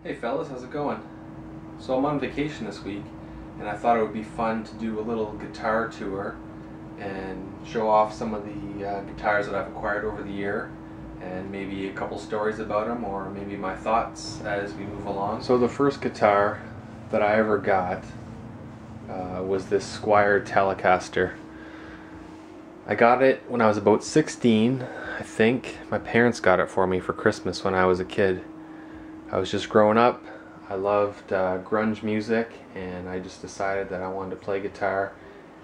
Hey fellas, how's it going? So I'm on vacation this week and I thought it would be fun to do a little guitar tour and show off some of the guitars that I've acquired over the year and maybe a couple stories about them or maybe my thoughts as we move along. So the first guitar that I ever got was this Squier Telecaster. I got it when I was about 16, I think. My parents got it for me for Christmas when I was a kid. I was just growing up. I loved grunge music and I just decided that I wanted to play guitar,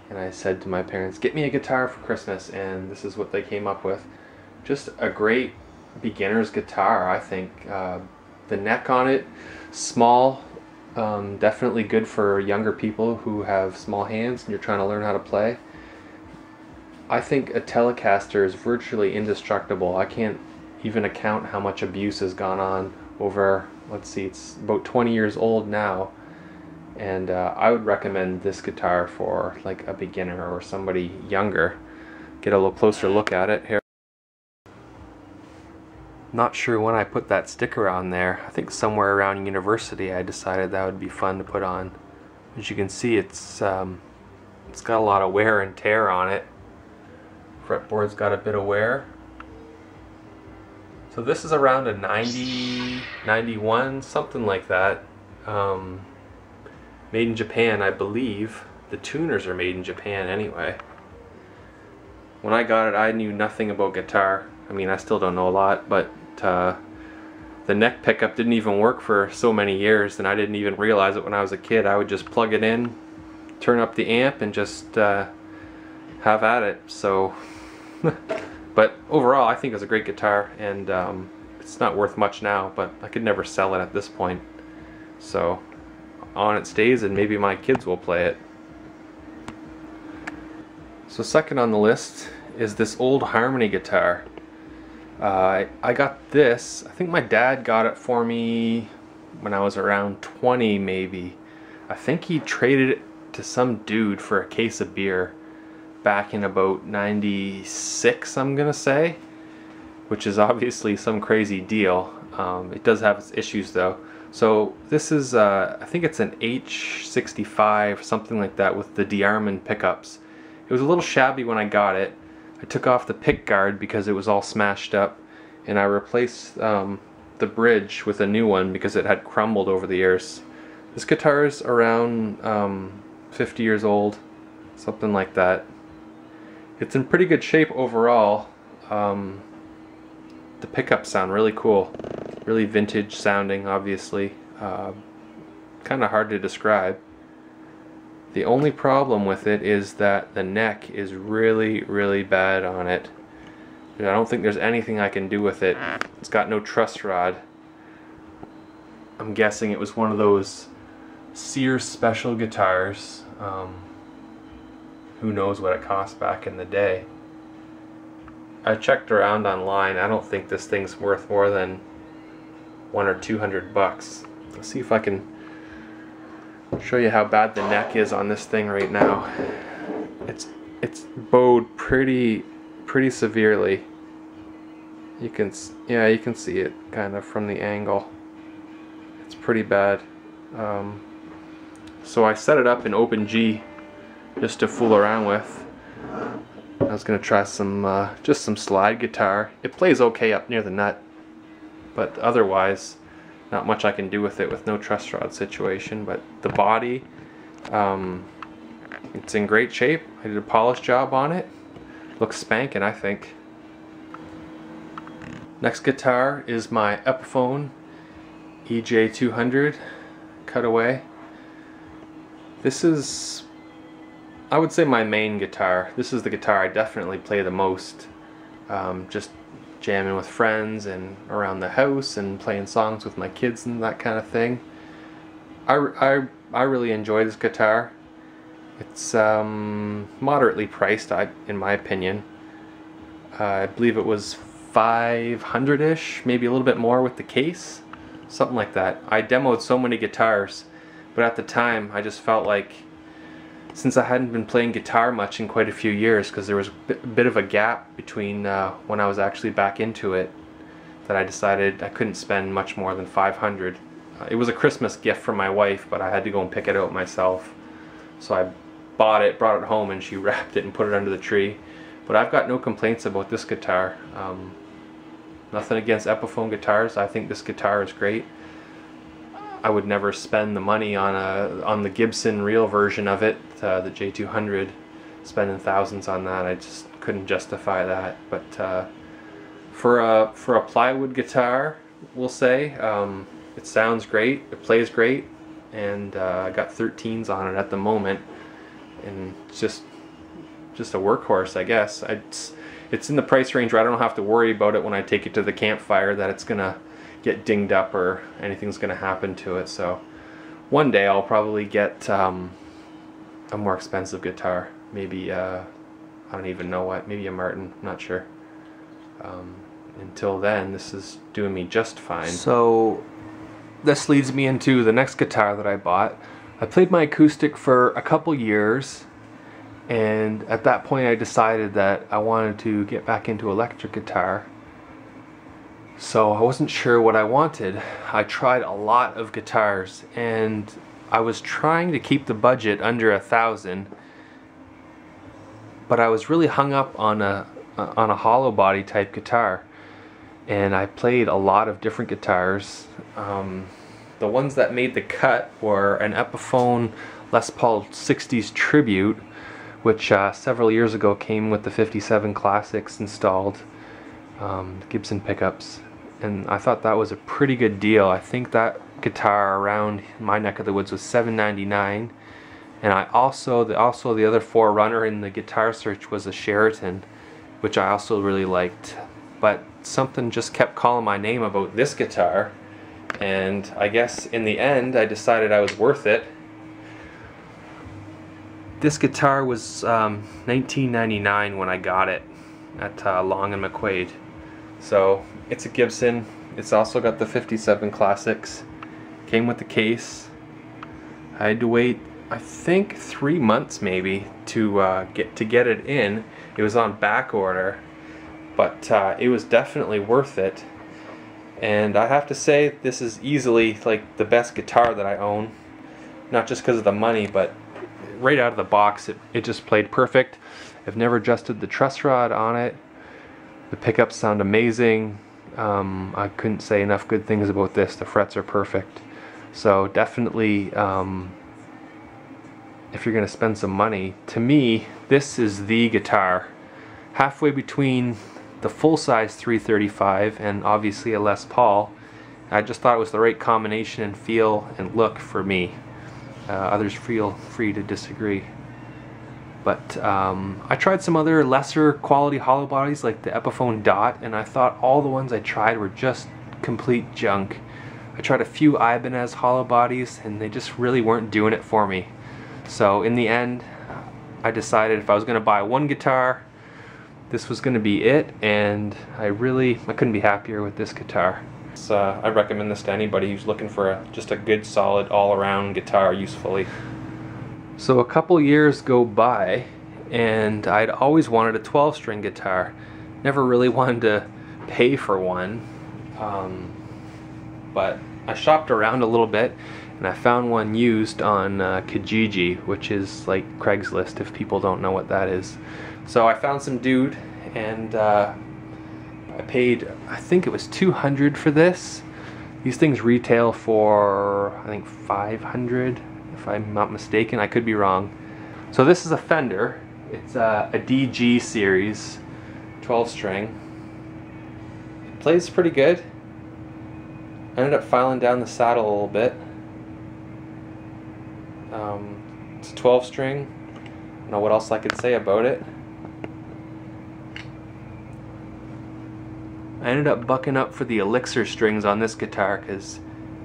and I said to my parents, get me a guitar for Christmas, and this is what they came up with. Just a great beginner's guitar, I think. The neck on it, small, definitely good for younger people who have small hands and you're trying to learn how to play. I think a Telecaster is virtually indestructible. I can't even account how much abuse has gone on over, let's see, it's about 20 years old now, and I would recommend this guitar for like a beginner or somebody younger. Get a little closer look at it here. Not sure when I put that sticker on there. I think somewhere around university I decided that would be fun to put on. As you can see, it's got a lot of wear and tear on it. Fretboard's got a bit of wear. So this is around a 90, 91, something like that. Made in Japan, I believe. The tuners are made in Japan anyway. When I got it, I knew nothing about guitar. I mean, I still don't know a lot, but the neck pickup didn't even work for so many years, and I didn't even realize it when I was a kid. I would just plug it in, turn up the amp, and just have at it. So. But overall, I think it's a great guitar, and it's not worth much now, but I could never sell it at this point. So on it stays, and maybe my kids will play it. So second on the list is this old Harmony guitar. I got this, I think my dad got it for me when I was around 20 maybe. I think he traded it to some dude for a case of beer back in about 96, I'm gonna say, which is obviously some crazy deal. It does have its issues though. So this is I think it's an H65, something like that, with the DeArmond pickups. It was a little shabby when I got it. I took off the pick guard because it was all smashed up, and I replaced the bridge with a new one because it had crumbled over the years. This guitar is around 50 years old, something like that. It's in pretty good shape overall. The pickups sound really cool, really vintage sounding, obviously. Kind of hard to describe. The only problem with it is that the neck is really, really bad on it. I don't think there's anything I can do with it. It's got no truss rod. I'm guessing it was one of those Sears special guitars. Who knows what it cost back in the day. I checked around online. I don't think this thing's worth more than $100 or $200. Let's see if I can show you how bad the neck is on this thing right now. It's bowed pretty severely. You can see it kind of from the angle. It's pretty bad. So I set it up in OpenG just to fool around with. I was gonna try some just some slide guitar. It plays okay up near the nut, but otherwise not much I can do with it with no truss rod situation. But the body, it's in great shape. I did a polish job on it. Looks spanking, I think. Next guitar is my Epiphone EJ200 Cutaway. This is, I would say, my main guitar. This is the guitar I definitely play the most. Just jamming with friends and around the house and playing songs with my kids and that kind of thing. I really enjoy this guitar. It's moderately priced, in my opinion. I believe it was $500-ish, maybe a little bit more with the case, something like that. I demoed so many guitars, but at the time I just felt like, since I hadn't been playing guitar much in quite a few years, because there was a bit of a gap between when I was actually back into it, that I decided I couldn't spend much more than $500 It was a Christmas gift from my wife, but I had to go and pick it out myself. So I bought it, brought it home, and she wrapped it and put it under the tree. But I've got no complaints about this guitar. Nothing against Epiphone guitars. I think this guitar is great. I would never spend the money on the Gibson real version of it, the J200. Spending thousands on that, I just couldn't justify that. But for a plywood guitar, we'll say, it sounds great, it plays great, and I got 13s on it at the moment, and it's just a workhorse, I guess. It's in the price range where I don't have to worry about it when I take it to the campfire that it's gonna get dinged up or anything's gonna happen to it. So one day I'll probably get a more expensive guitar, maybe I don't even know what, maybe a Martin, I'm not sure. Until then, this is doing me just fine. So this leads me into the next guitar that I bought. I played my acoustic for a couple years, and at that point I decided that I wanted to get back into electric guitar. So I wasn't sure what I wanted. I tried a lot of guitars, and I was trying to keep the budget under $1,000, but I was really hung up on a hollow body type guitar. And I played a lot of different guitars. The ones that made the cut were an Epiphone Les Paul 60s Tribute, which several years ago came with the 57 Classics installed, Gibson pickups. And I thought that was a pretty good deal. I think that guitar around my neck of the woods was $7.99. And the other forerunner in the guitar search was a Sheraton, which I also really liked. But something just kept calling my name about this guitar, and I guess in the end I decided I was worth it. This guitar was $19.99 when I got it at Long and McQuaid. So it's a Gibson. It's also got the 57 Classics. Came with the case. I had to wait, I think, 3 months maybe to get it in. It was on back order. But it was definitely worth it, and I have to say this is easily like the best guitar that I own, not just because of the money, but right out of the box it just played perfect. I've never adjusted the truss rod on it. The pickups sound amazing. I couldn't say enough good things about this. The frets are perfect. So definitely, if you're gonna spend some money, to me this is the guitar. Halfway between the full-size 335 and obviously a Les Paul. I just thought it was the right combination and feel and look for me. Others feel free to disagree. But I tried some other lesser quality hollow bodies like the Epiphone Dot, and I thought all the ones I tried were just complete junk. I tried a few Ibanez hollow bodies and they just really weren't doing it for me. So in the end I decided if I was going to buy one guitar, this was going to be it, and I couldn't be happier with this guitar. I recommend this to anybody who's looking for just a good, solid, all-around guitar usefully. So a couple years go by, and I'd always wanted a 12-string guitar. Never really wanted to pay for one, but I shopped around a little bit, and I found one used on Kijiji, which is like Craigslist if people don't know what that is. So I found some dude, and I paid, I think it was $200 for this. These things retail for, I think, $500 if I'm not mistaken. I could be wrong. So this is a Fender. It's a DG series 12-string. It plays pretty good. I ended up filing down the saddle a little bit. It's a 12-string. I don't know what else I could say about it. I ended up bucking up for the Elixir strings on this guitar because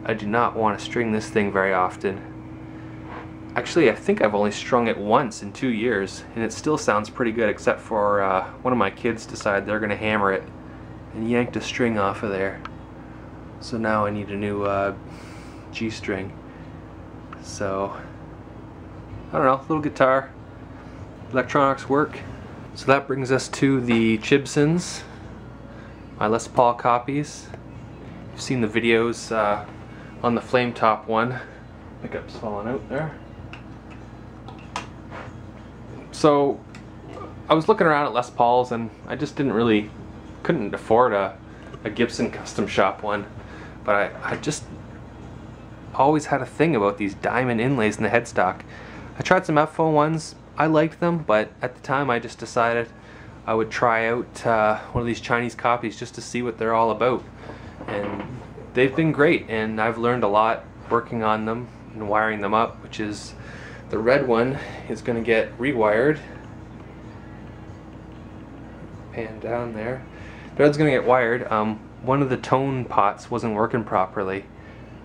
I do not want to string this thing very often. Actually, I think I've only strung it once in 2 years, and it still sounds pretty good, except for one of my kids decided they're going to hammer it and yanked a string off of there. So now I need a new G string. So, I don't know, little guitar. Electronics work. So that brings us to the Chibsons, my Les Paul copies. You've seen the videos on the flame top one. Pickup's falling out there. So I was looking around at Les Pauls and I just couldn't afford a Gibson Custom Shop one, but I just always had a thing about these diamond inlays in the headstock. I tried some F-phone ones, I liked them, but at the time I just decided I would try out one of these Chinese copies just to see what they're all about. And they've been great, and I've learned a lot working on them and wiring them up, which is the red one is going to get rewired. Pan down there. The red's going to get wired. One of the tone pots wasn't working properly.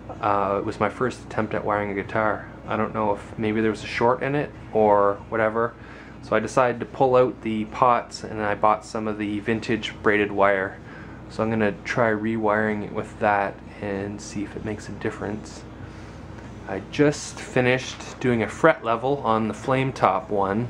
It was my first attempt at wiring a guitar. I don't know if maybe there was a short in it or whatever. So I decided to pull out the pots and I bought some of the vintage braided wire. So I'm going to try rewiring it with that and see if it makes a difference. I just finished doing a fret level on the flame top one.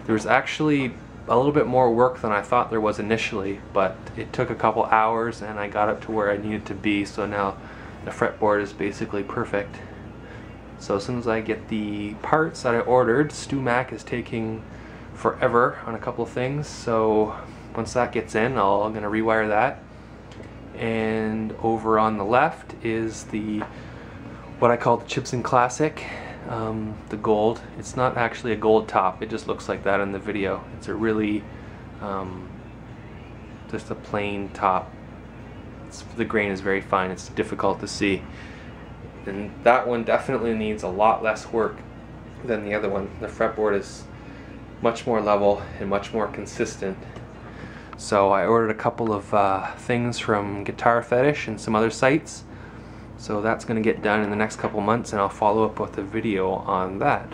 There was actually a little bit more work than I thought there was initially, but it took a couple hours and I got up to where I needed to be, so now the fretboard is basically perfect. So as soon as I get the parts that I ordered, StewMac is taking forever on a couple of things, so once that gets in, I'm going to rewire that. And over on the left is what I call the Chibson Classic, the gold. It's not actually a gold top, it just looks like that in the video. It's a really just a plain top. The grain is very fine, it's difficult to see. And that one definitely needs a lot less work than the other one. The fretboard is much more level and much more consistent. So I ordered a couple of things from Guitar Fetish and some other sites. So that's going to get done in the next couple months, and I'll follow up with a video on that.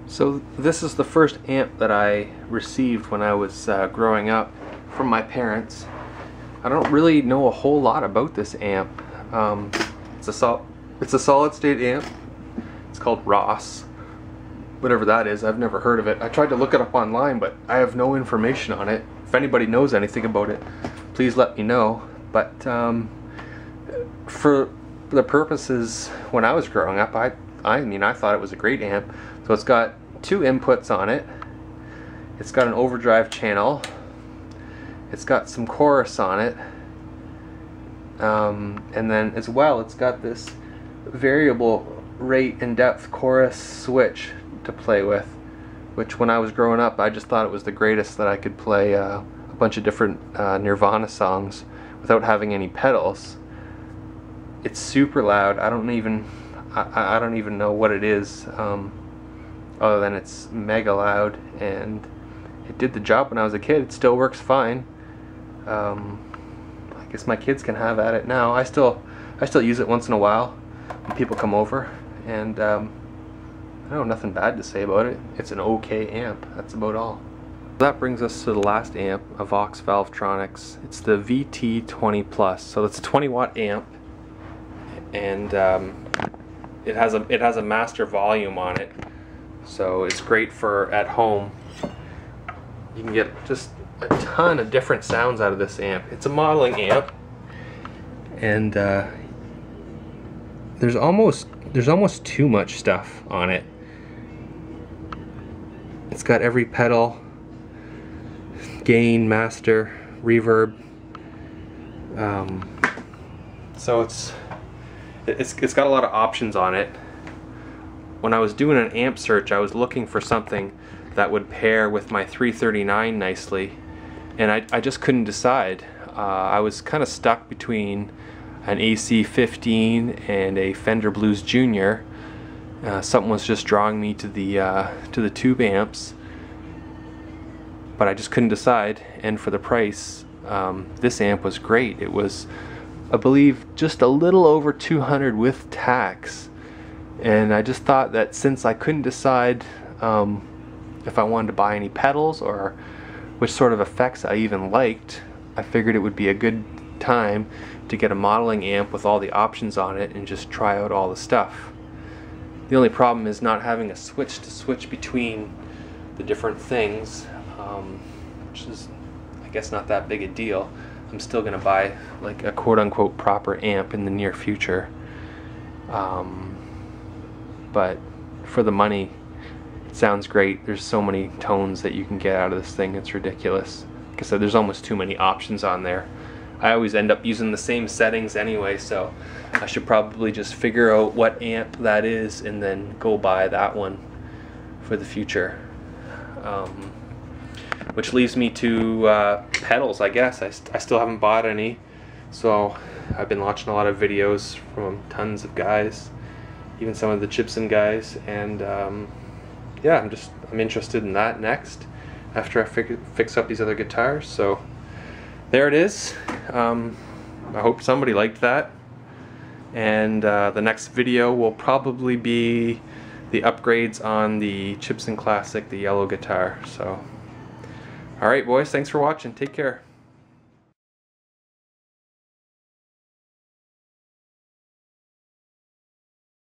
So this is the first amp that I received when I was growing up from my parents. I don't really know a whole lot about this amp. It's a solid state amp. It's called Ross. Whatever that is, I've never heard of it. I tried to look it up online, but I have no information on it. If anybody knows anything about it, please let me know. But for the purposes when I was growing up, I mean, I thought it was a great amp. So it's got two inputs on it. It's got an overdrive channel. It's got some chorus on it. And then as well, it's got this variable rate and depth chorus switch to play with, which when I was growing up I just thought it was the greatest, that I could play a bunch of different Nirvana songs without having any pedals. It's super loud. I don't even know what it is, other than it's mega loud, and it did the job when I was a kid. It still works fine. I guess my kids can have at it now. I still use it once in a while when people come over, and I know nothing bad to say about it. It's an okay amp. That's about all. That brings us to the last amp, a Vox Valvetronics. It's the VT20 Plus. So it's a 20-watt amp, and it has a master volume on it. So it's great for at home. You can get just a ton of different sounds out of this amp. It's a modeling amp, and there's almost too much stuff on it. It's got every pedal, gain, master, reverb. So it's got a lot of options on it. When I was doing an amp search, I was looking for something that would pair with my 339 nicely, and I just couldn't decide. I was kind of stuck between an AC-15 and a Fender Blues Junior. Something was just drawing me to the tube amps, but I just couldn't decide. And for the price, this amp was great. It was, I believe, just a little over $200 with tax. And I just thought that since I couldn't decide if I wanted to buy any pedals or which sort of effects I even liked, I figured it would be a good time to get a modeling amp with all the options on it and just try out all the stuff. The only problem is not having a switch to switch between the different things, which is, I guess, not that big a deal. I'm still gonna buy like a quote-unquote proper amp in the near future. But for the money, it sounds great. There's so many tones that you can get out of this thing, it's ridiculous. Like I said, there's almost too many options on there. I always end up using the same settings anyway, so I should probably just figure out what amp that is and then go buy that one for the future. Which leaves me to pedals, I guess. I still haven't bought any, so I've been watching a lot of videos from tons of guys, even some of the Gibson guys, and yeah, I'm interested in that next after I fix up these other guitars. So there it is. I hope somebody liked that, and the next video will probably be the upgrades on the Gibson Classic, the yellow guitar. So alright boys, thanks for watching, take care.